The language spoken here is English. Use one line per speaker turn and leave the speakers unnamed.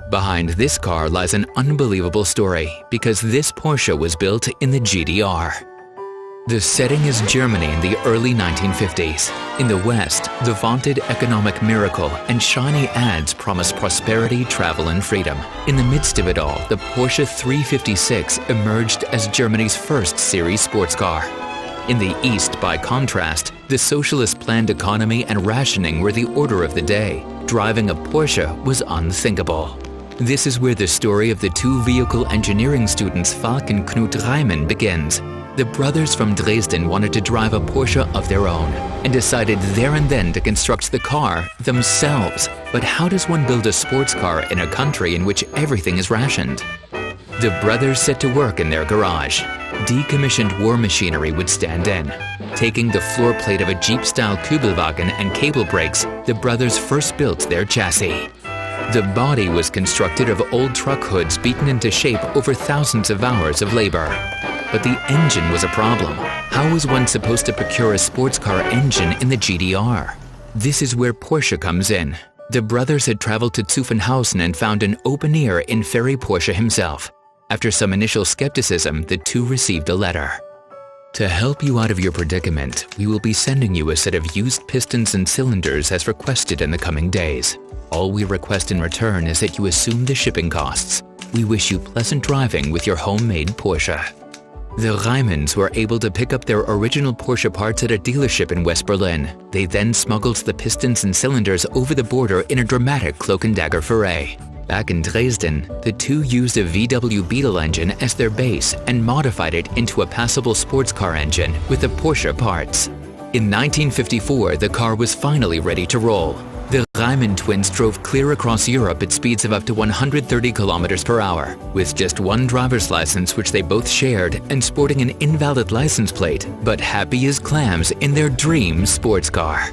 Behind this car lies an unbelievable story because this Porsche was built in the GDR. The setting is Germany in the early 1950s. In the West, the vaunted economic miracle and shiny ads promise prosperity, travel, and freedom. In the midst of it all, the Porsche 356 emerged as Germany's first series sports car. In the East, by contrast, the socialist planned economy and rationing were the order of the day. Driving a Porsche was unthinkable. This is where the story of the two vehicle engineering students Falk and Knut Reimann begins. The brothers from Dresden wanted to drive a Porsche of their own and decided there and then to construct the car themselves. But how does one build a sports car in a country in which everything is rationed? The brothers set to work in their garage. Decommissioned war machinery would stand in. Taking the floor plate of a Jeep-style Kübelwagen and cable brakes, the brothers first built their chassis. The body was constructed of old truck hoods beaten into shape over thousands of hours of labor. But the engine was a problem. How was one supposed to procure a sports car engine in the GDR? This is where Porsche comes in. The brothers had traveled to Zuffenhausen and found an open ear in Ferry Porsche himself. After some initial skepticism, the two received a letter. To help you out of your predicament, we will be sending you a set of used pistons and cylinders as requested in the coming days. All we request in return is that you assume the shipping costs. We wish you pleasant driving with your homemade Porsche. The Reimanns were able to pick up their original Porsche parts at a dealership in West Berlin. They then smuggled the pistons and cylinders over the border in a dramatic cloak-and-dagger foray. Back in Dresden, the two used a VW Beetle engine as their base and modified it into a passable sports car engine with the Porsche parts. In 1954, the car was finally ready to roll. The Reimann twins drove clear across Europe at speeds of up to 130 kilometers per hour, with just one driver's license which they both shared and sporting an invalid license plate, but happy as clams in their dream sports car.